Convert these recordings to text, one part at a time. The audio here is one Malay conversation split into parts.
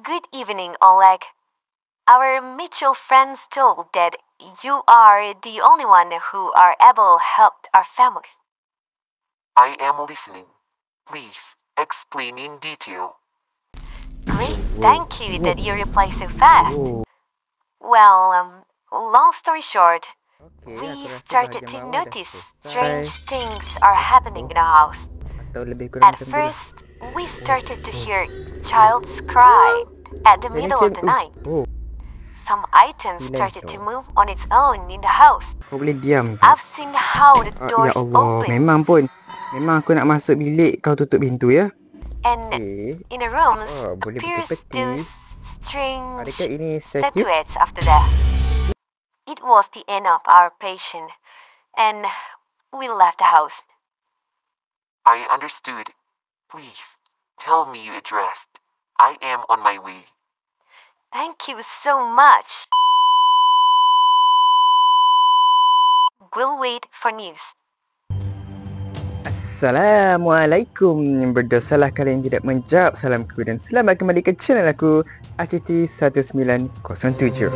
Good evening, Oleg. Our mutual friends told that you are the only one who are able to help our family. I am listening. Please explain in detail. Great, thank you that you reply so fast. Well, long story short, we started to notice strange things are happening in our house. Atau lebih kurang At macam tu lah. first, we started to hear child's cry at the middle of the night. Some items started to move on its own in the house. Kau boleh diam tak? I've seen how the Ya doors Allah, open memang aku nak masuk bilik, kau tutup pintu ya. and in the rooms boleh appears buka peti. those strange Adakah ini statue? statuettes after that. It was the end of our patient, and we left the house. I understood. Please tell me your address. I am on my way. Thank you so much. We'll wait for news. Assalamualaikum. Berdosalah kalian tidak menjawab salamku dan selamat kembali ke channel aku ACT 1907.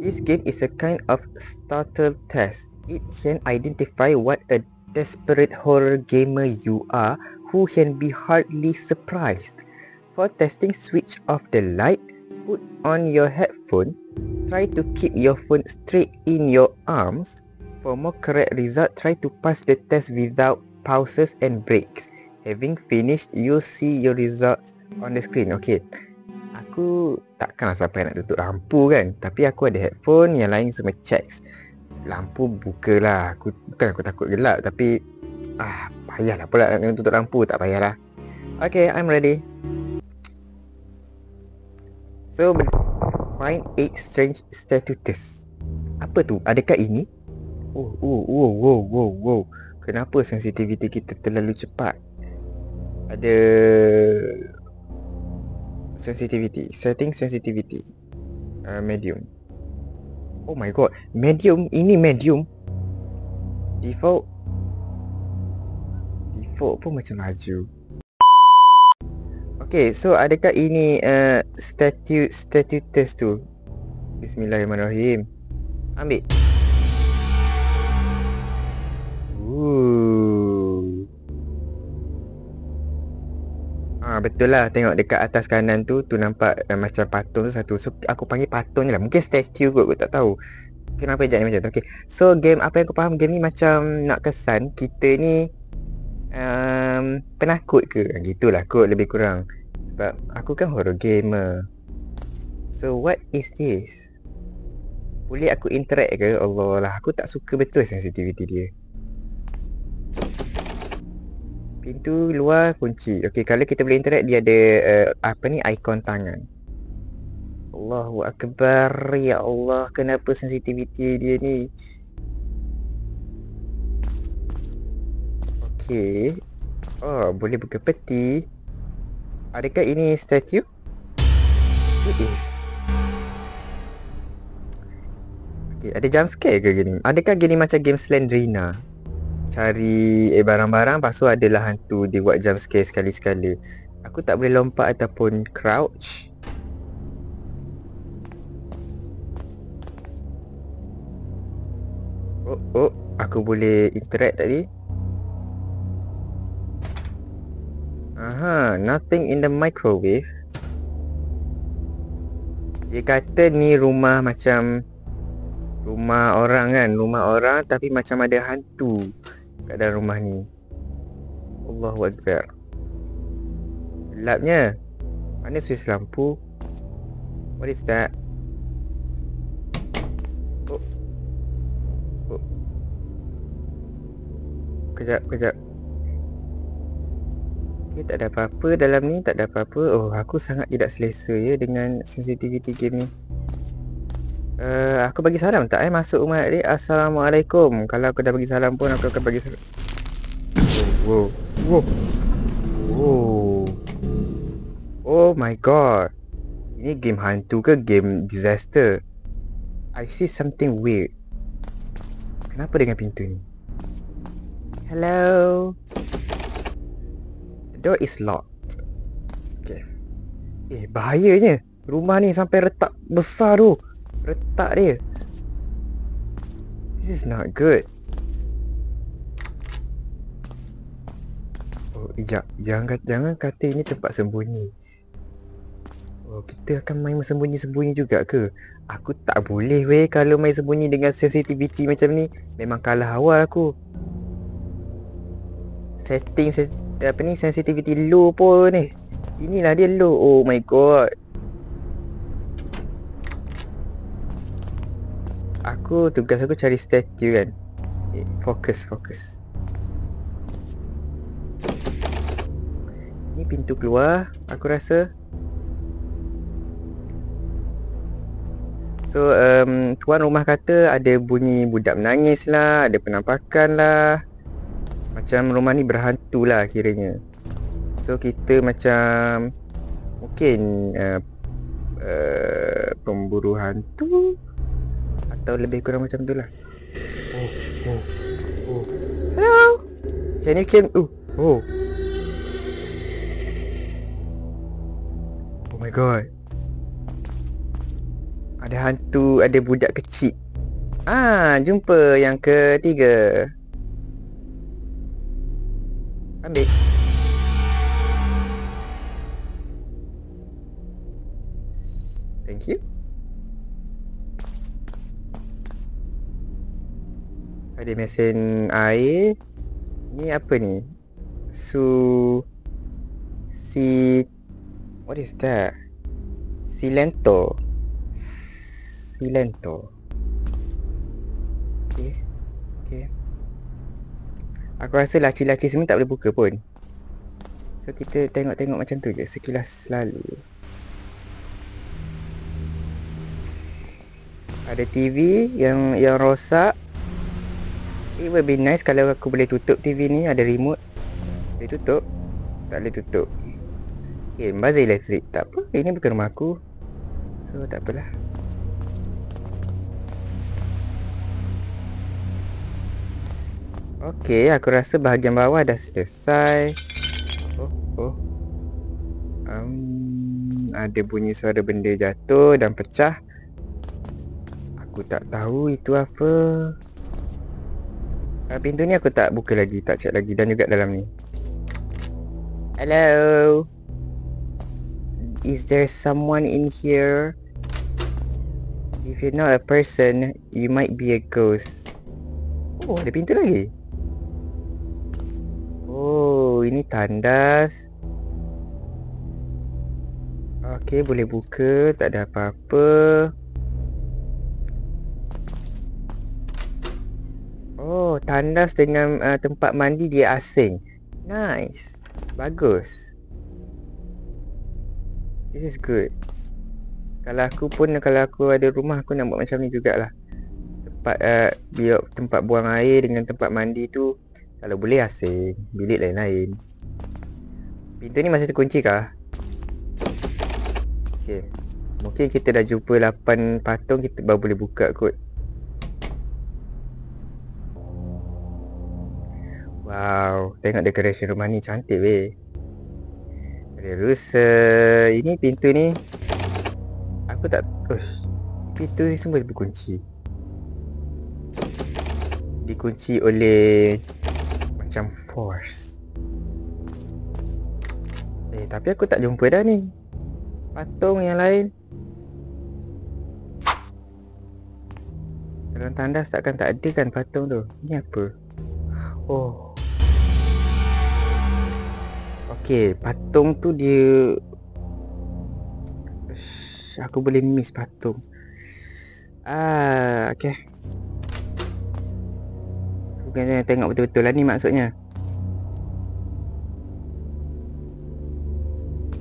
This game is a kind of startle test. It can identify what a desperate horror gamer you are who can be hardly surprised. For testing, switch off the light, put on your headphone, try to keep your phone straight in your arms. For more correct result, try to pass the test without pauses and breaks. Having finished, you'll see your results on the screen. Okay, aku takkanlah sampai nak tutup lampu kan, tapi aku ada headphone, yang lain semua checks. Lampu bukalah, bukan aku takut gelap, tapi payahlah pula nak kena tutup lampu, tak payahlah. Okay, I'm ready. So, find 8 strange statues. Apa tu? Adakah ini? Wow. Kenapa sensitivity kita terlalu cepat? Ada sensitivity, setting sensitivity, medium. Oh my god, medium, ini medium. Default pun macam laju. Okay, so adakah ini statue test tu? Bismillahirrahmanirrahim. Ambil. Betul lah, tengok dekat atas kanan tu nampak macam patung tu satu. So aku panggil patung je lah, mungkin statue kot, aku tak tahu kenapa jadi macam tu. Okay, so game apa yang aku faham, game ni macam nak kesan kita ni penakut ke, gitulah kot lebih kurang. Sebab aku kan horror gamer. So what is this? Boleh aku interact ke? Allah lah, aku tak suka betul sensitivity dia. Pintu luar kunci. Okay, kalau kita boleh interact, dia ada ikon tangan. Allahu Akbar. Ya Allah, kenapa sensitivity dia ni? Okay. Boleh buka peti. Adakah ini statue? It is. Okay, ada jump scare ke gini? Adakah gini macam game Slendrina? Cari barang-barang, lepas tu adalah hantu, dia buat jump scare sekali-sekala. Aku tak boleh lompat ataupun crouch. Aku boleh interact tadi. Nothing in the microwave. Dia kata ni rumah macam rumah orang kan, rumah orang tapi macam ada hantu kat dalam rumah ni. Allahu Akbar. Gelapnya. Mana switch lampu? What is that? Kejap. Okay, tak ada apa-apa dalam ni, tak ada apa-apa. Aku sangat tidak selesa ya dengan sensitivity game ni. Aku bagi salam tak masuk rumah dia? Assalamualaikum. Kalau aku dah bagi salam pun aku akan bagi salam. Wow. Oh my god. Ini game hantu ke game disaster? I see something weird. Kenapa dengan pintu ni? Hello? The door is locked. Okay. Bahayanya. Rumah ni sampai retak besar tu. Retak dia. This is not good. Oh, sekejap. Jangan kata ini tempat sembunyi. Oh, kita akan main sembunyi-sembunyi juga ke? Aku tak boleh weh kalau main sembunyi dengan sensitivity macam ni. Memang kalah awal aku. Setting sensitivity low pun ni. Inilah dia low. Oh my god. Tugas aku cari statue kan. Okay, fokus. Ni pintu keluar aku rasa. So tuan rumah kata ada bunyi budak menangis lah, ada penampakan lah. Macam rumah ni berhantu lah kiranya. So kita macam mungkin pemburu hantu atau lebih kurang macam tu lah. Oh. Hello? Can you came? Oh my god. Ada hantu, ada budak kecil. Jumpa yang ketiga. Ambil. Thank you. Ada mesin air. Ni apa ni? What is that? Silento. Okay. Aku rasa laci-laci semua tak boleh buka pun. So kita tengok-tengok macam tu je, sekilas lalu. Ada TV yang rosak. It will be nice kalau aku boleh tutup TV ni. Ada remote. Boleh tutup? Tak boleh tutup. Okay, buzzer elektrik. Tak apa, ini bukan rumah aku. So tak apalah. Okay, aku rasa bahagian bawah dah selesai. Ada bunyi suara benda jatuh dan pecah. Aku tak tahu itu apa. Pintu ni aku tak buka lagi, tak check lagi. Dan juga dalam ni. Hello? Is there someone in here? If you're not a person, you might be a ghost. Oh, ada pintu lagi. Oh, ini tandas. Okay, boleh buka. Tak ada apa-apa. Oh, tandas dengan tempat mandi dia asing. Nice. Bagus. This is good. Kalau aku ada rumah, aku nak buat macam ni jugalah. Tempat buang air dengan tempat mandi tu kalau boleh asing. Bilik lain-lain. Pintu ni masih terkunci kah? Okay. Mungkin kita dah jumpa 8 patung, kita baru boleh buka kot. Wow, tengok decoration rumah ni cantik weh. Ada rusa. Ini pintu ni aku tak... pintu ni semua berkunci. Dikunci oleh macam force. Tapi aku tak jumpa dah ni patung yang lain. Dalam tandas takkan tak ada kan patung tu. Ni apa? Oh. Okay, patung tu dia... aku boleh miss patung. Okay. Bukan tengok betul-betul lah ni maksudnya.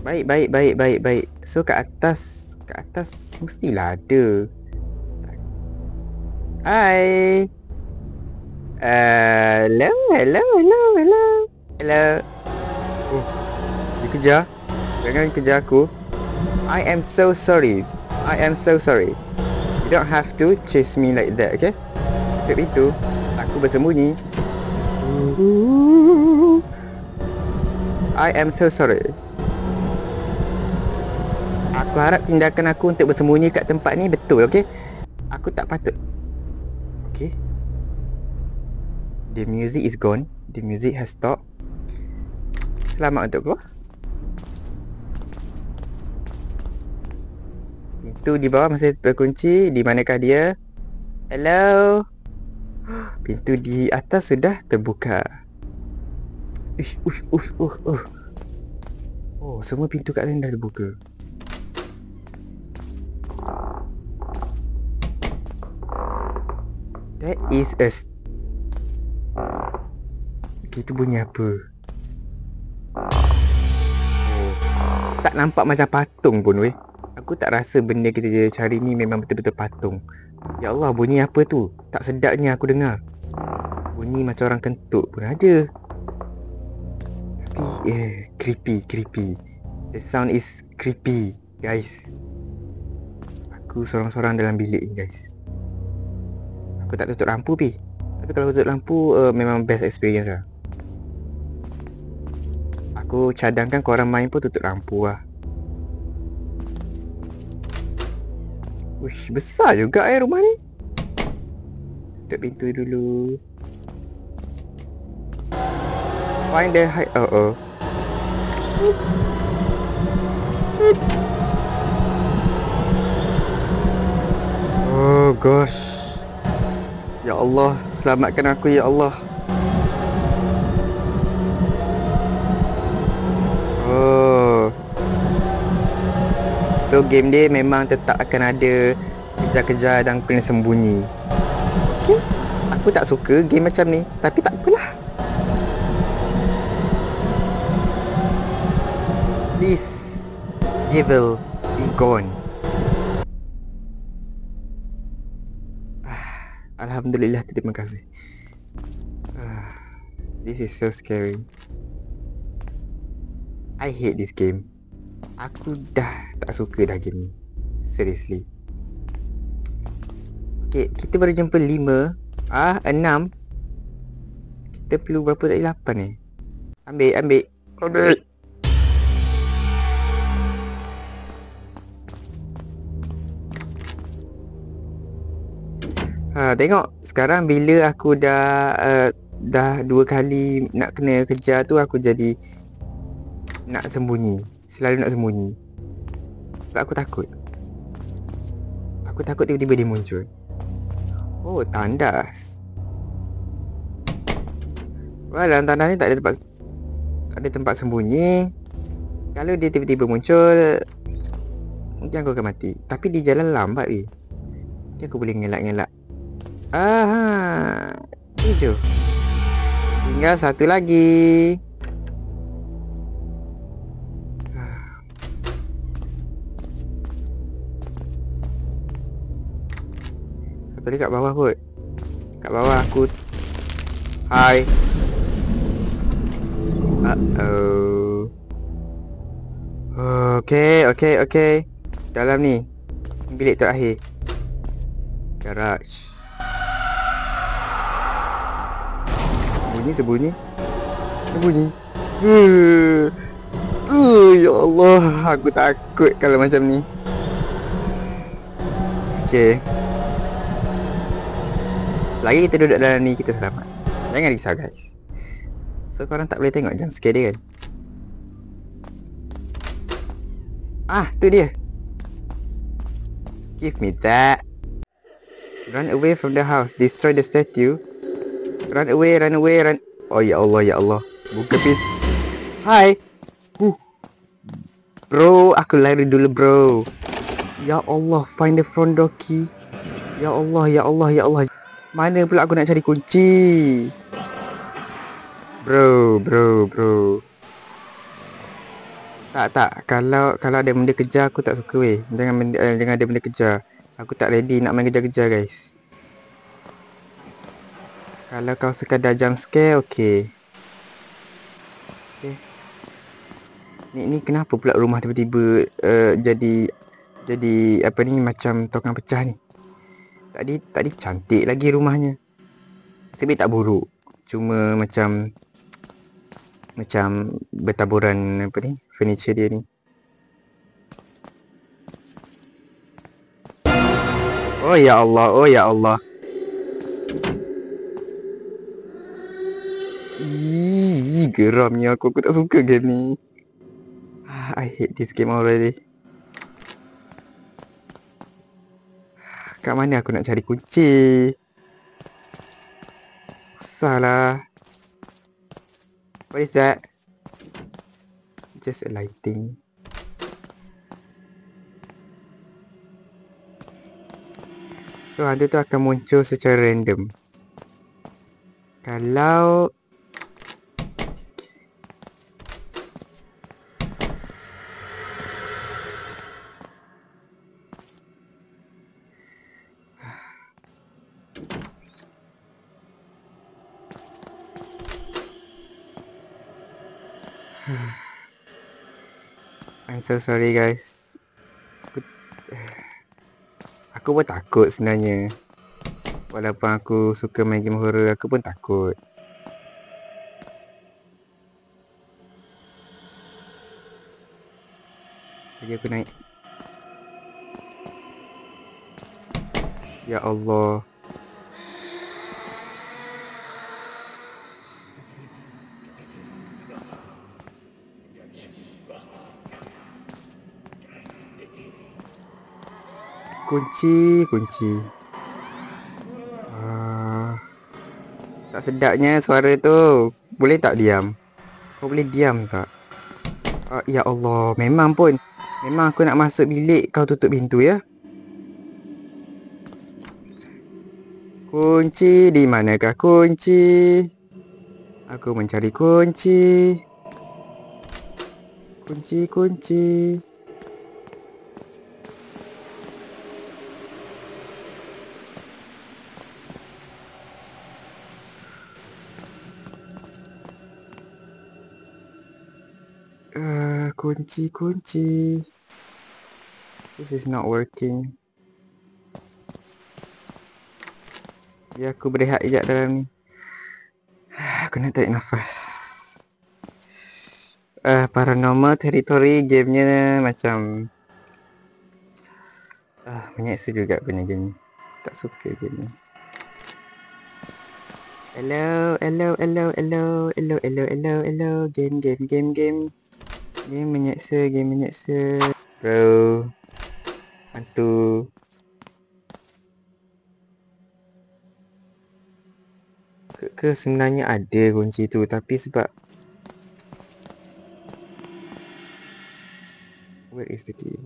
Baik. So kat atas mestilah ada. Hai. Hello. Oh, dia kejar. Jangan kejar aku. I am so sorry. You don't have to chase me like that, okay? Tutup pintu. Aku bersembunyi. I am so sorry. Aku harap tindakan aku untuk bersembunyi kat tempat ni betul, okay? Aku tak patut. Okay. The music is gone. The music has stopped. Selamat untuk keluar. Pintu di bawah masih terkunci. Di manakah dia? Hello? Pintu di atas sudah terbuka. Oh, semua pintu kat sana dah terbuka. That is a... Itu bunyi apa? Oh, tak nampak macam patung pun weh. Aku tak rasa benda kita cari ni memang betul-betul patung. Ya Allah, bunyi apa tu? Tak sedapnya aku dengar. Bunyi macam orang kentut pun ada. Tapi creepy. The sound is creepy, guys. Aku sorang-sorang dalam bilik ni, guys. Aku tak tutup lampu pi. Tapi kalau tutup lampu memang best experience lah. Aku cadangkan korang main pun tutup lampu lah. Uish, besar juga rumah ni. Tutup pintu dulu. Find the hide. Oh. Oh gosh. Ya Allah, selamatkan aku ya Allah. Oh. So game dia memang tetap akan ada kejar-kejar dan kena sembunyi. Okay. Aku tak suka game macam ni, tapi tak apalah. Please, evil, be gone. Alhamdulillah, terima kasih. This is so scary. I hate this game. Aku dah tak suka dah game ni. Seriously. Okay, kita baru jumpa 5. 6. Kita perlu berapa tadi? 8 ni. Ambil. Tengok sekarang bila aku dah 2 kali nak kena kejar tu, aku jadi nak sembunyi. Selalu nak sembunyi. Sebab aku takut. Aku takut tiba-tiba dia muncul. Oh, tandas. Wah, dalam tandas ni tak ada tempat sembunyi. Kalau dia tiba-tiba muncul, mungkin aku akan mati. Tapi dia jalan lambat weh. Mungkin aku boleh ngelak-ngelak. Hijau. Tinggal satu lagi. Satu lagi kat bawah kot. Kat bawah aku. Hai. Okay. Dalam ni. Bilik terakhir. Garage. Sembunyi. Ya Allah, aku takut kalau macam ni. Okay. Selagi kita duduk dalam ni, kita selamat. Jangan risau guys. So korang tak boleh tengok jump scare dia kan? Tu dia. Give me that. Run away from the house. Destroy the statue. Run away. Oh ya Allah. Buka pintu. Hai. Bro, aku lari dulu bro. Ya Allah, find the front door key. Ya Allah. Mana pula aku nak cari kunci? Bro. Tak. Kalau ada benda kejar aku tak suka weh. Jangan ada benda kejar. Aku tak ready nak main kejar-kejar guys. Kalau kau sekadar jump scare, okay. Ni kenapa pula rumah tiba-tiba jadi apa ni macam tokang pecah ni? Tadi cantik lagi rumahnya. Sebab tak buruk. Cuma macam bertaburan apa ni, furniture dia ni. Oh ya Allah. Geramnya aku tak suka game ni. I hate this game already. Kat mana aku nak cari kunci? Susahlah. What is that? Just a lighting. So hantu tu akan muncul secara random. Kalau I'm so sorry guys. Aku pun takut sebenarnya. Walaupun aku suka main game horror, aku pun takut. Jadi aku naik. Ya Allah. Kunci. Tak sedapnya suara tu. Boleh tak diam? Kau boleh diam tak? Ya Allah, memang aku nak masuk bilik, kau tutup pintu ya. Kunci, di manakah kunci? Aku mencari kunci. Kunci. Kunci. This is not working. Ya, aku berehat sekejap dalam ni. Aku nak tarik nafas. Paranormal Territory gamenya macam menyeksa juga punya game ni. Aku tak suka game ni. Hello. Game. Game menyeksa. Bro. Hantu. Ke sebenarnya ada kunci tu, tapi sebab where is the key?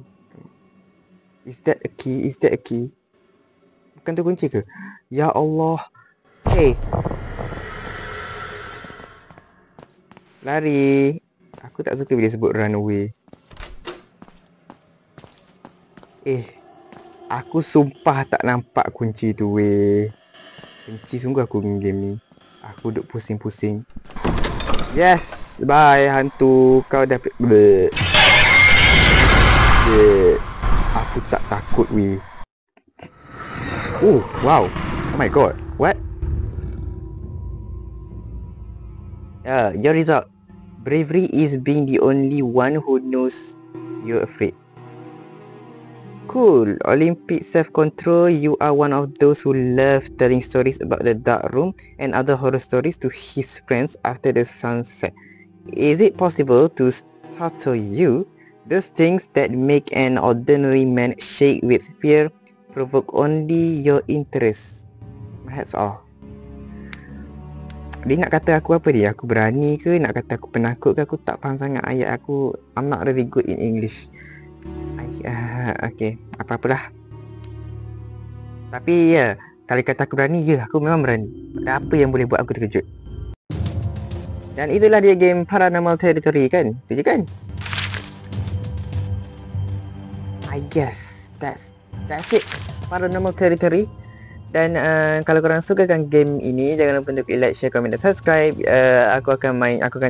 Is that a key? Bukan tu kunci ke? Ya Allah. Hey. Lari. Aku tak suka bila sebut run away. Aku sumpah tak nampak kunci tu weh. Benci sungguh aku game ni. Aku duk pusing-pusing. Yes, bye hantu. Kau dah aku tak takut weh. Oh, wow. Oh my god. What? Your result. Bravery is being the only one who knows you're afraid. Cool. Olympic self-control. You are one of those who love telling stories about the dark room and other horror stories to his friends after the sunset. Is it possible to startle you? Those things that make an ordinary man shake with fear provoke only your interest. My hats off. Dia nak kata aku apa dia? Aku berani ke? Nak kata aku penakut ke? Aku tak faham sangat ayat aku. I'm not really good in English. Okay, apa-apalah. Tapi ya, kalau kata aku berani, ya aku memang berani. Ada apa yang boleh buat aku terkejut? Dan itulah dia game Paranormal Territory kan? Itu je kan? I guess that's it. Paranormal Territory. Dan kalau korang sukakan game ini, jangan lupa untuk like, share, komen dan subscribe. Aku akan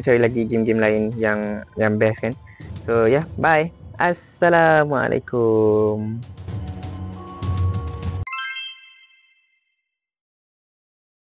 cari lagi game-game lain yang best kan. So yeah, bye. Assalamualaikum.